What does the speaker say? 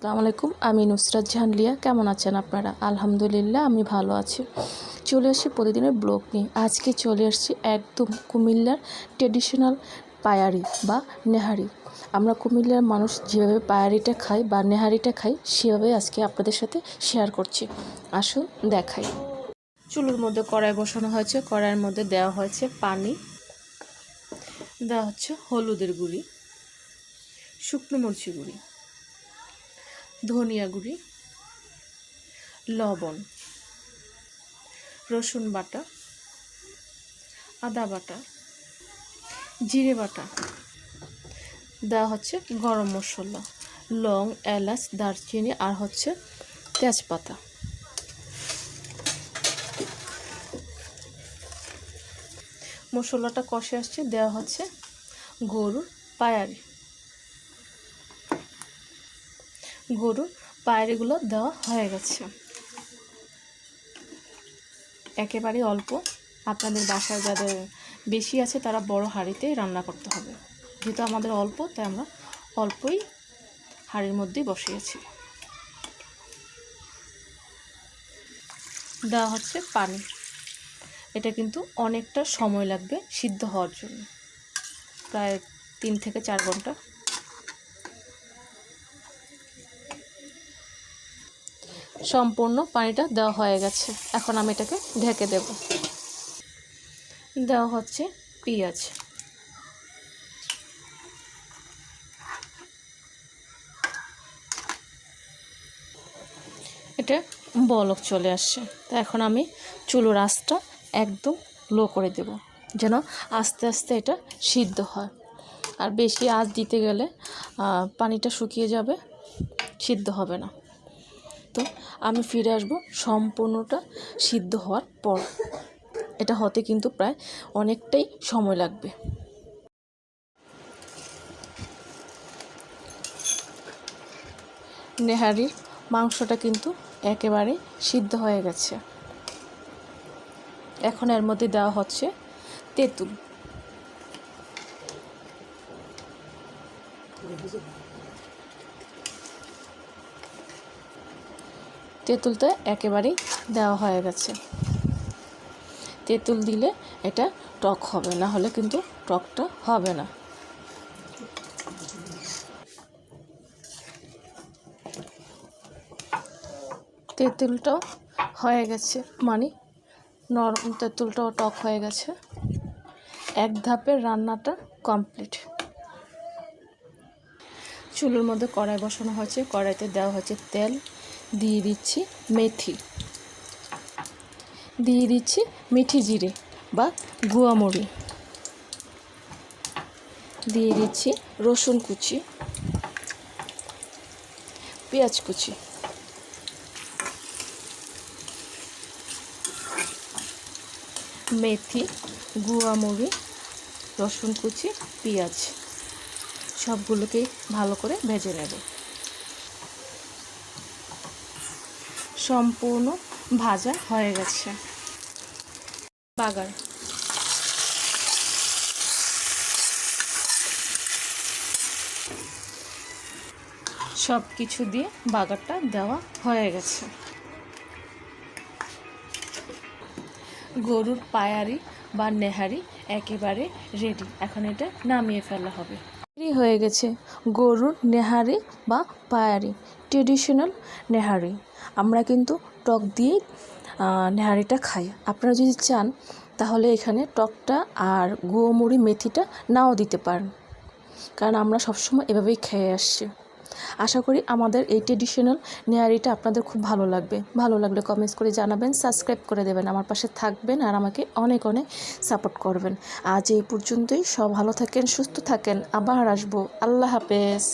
আসসালামু আলাইকুম, আমি নুসরাত জাহান লিয়া। কেমন আছেন আপনারা? আলহামদুলিল্লাহ আমি ভালো আছি। চলে আসছি প্রতিদিনের ব্লগ নিয়ে। আজকে চলে আসছি একদম কুমিল্লার ট্রেডিশনাল পায়ারি বা নেহারি। আমরা কুমিল্লার মানুষ যেভাবে পায়ারিটা খাই বা নেহারিটা খাই সেভাবে আজকে আপনাদের সাথে শেয়ার করছি। আসুন দেখাই। চুলোর মধ্যে কড়াই বসানো হয়েছে, কড়াইয়ের মধ্যে দেওয়া হয়েছে পানি, দেওয়া হচ্ছে হলুদের গুঁড়ি, শুকনো মরিচের গুঁড়ি, ধনিয়া গুঁড়ি, লবণ, রসুন বাটা, আদা বাটা, জিরে বাটা, দেওয়া হচ্ছে গরম মশলা, লং, এলাচ, দারচিনি আর হচ্ছে তেজপাতা। মশলাটা কষে আসছে, দেওয়া হচ্ছে গরুর পায়ারিগুলো দেওয়া হয়ে গেছে। একেবারে অল্প, আপনাদের বাসায় যাদের বেশি আছে তারা বড় হাঁড়িতে রান্না করতে হবে। যেহেতু আমাদের অল্প তাই আমরা অল্পই হাঁড়ির মধ্যেই বসিয়েছি। দেওয়া হচ্ছে পানি। এটা কিন্তু অনেকটা সময় লাগবে সিদ্ধ হওয়ার জন্য, প্রায় 3 থেকে 4 ঘন্টা। সম্পূর্ণ পানিটা দেওয়া হয়ে গেছে। এখন আমি এটাকে ঢেকে দেব। দেওয়া হচ্ছে পেঁয়াজ, এটা বলক চলে আসছে। তো এখন আমি চুলোর আঁচটা একদম লো করে দেব, যেন আস্তে আস্তে এটা সিদ্ধ হয়। আর বেশি আঁচ দিতে গেলে পানিটা শুকিয়ে যাবে, সিদ্ধ হবে না। তো আমি ফিরে আসব সম্পূর্ণটা সিদ্ধ হওয়ার পর। এটা হতে কিন্তু প্রায় অনেকটাই সময় লাগবে। নেহারির মাংসটা কিন্তু একেবারে সিদ্ধ হয়ে গেছে। এখন এর মধ্যে দেওয়া হচ্ছে তেঁতুল। তেঁতুলটা একেবারেই দেওয়া হয়ে গেছে। তেঁতুল দিলে এটা টক হবে, না হলে কিন্তু টকটা হবে না। তেঁতুলটাও হয়ে গেছে, মানে নরম তেঁতুলটাও টক হয়ে গেছে। এক ধাপের রান্নাটা কমপ্লিট। চুলোর মধ্যে কড়াই বসানো হয়েছে, কড়াইতে দেওয়া হচ্ছে তেল, দিয়ে দিচ্ছি মেথি, দিয়ে দিচ্ছি মিঠি জিরে বা গুঁয়ামরি, দিয়ে দিচ্ছি রসুন কুচি, পেঁয়াজ কুচি, মেথি, গুঁয়ামরি, রসুন কুচি, পেঁয়াজ সবগুলোকে ভালো করে ভেজে নেব। সম্পূর্ণ ভাজা হয়ে গেছে। বাগার, সব কিছু দিয়ে বাগারটা দেওয়া হয়ে গেছে। গরুর পায়ারি বা নেহারি একেবারে রেডি। এখন এটা নামিয়ে ফেলা হবে। রেডি হয়ে গেছে গরুর নেহারি বা পায়ারি, ট্রেডিশনাল নেহারি। আমরা কিন্তু টক দিয়েই নেহারিটা খাই। আপনারা যদি চান তাহলে এখানে টকটা আর গুঁড়োমুড়ি মেথিটা নাও দিতে পারেন, কারণ আমরা সবসময় এভাবেই খেয়ে আসছি। আশা করি আমাদের এই ট্রেডিশনাল নেহারিটা আপনাদের খুব ভালো লাগবে। ভালো লাগলে কমেন্টস করে জানাবেন, সাবস্ক্রাইব করে দেবেন, আমার পাশে থাকবেন আর আমাকে অনেক অনেক সাপোর্ট করবেন। আজ এই পর্যন্তই। সব ভালো থাকেন, সুস্থ থাকেন, আবার আসবো। আল্লাহ হাফেজ।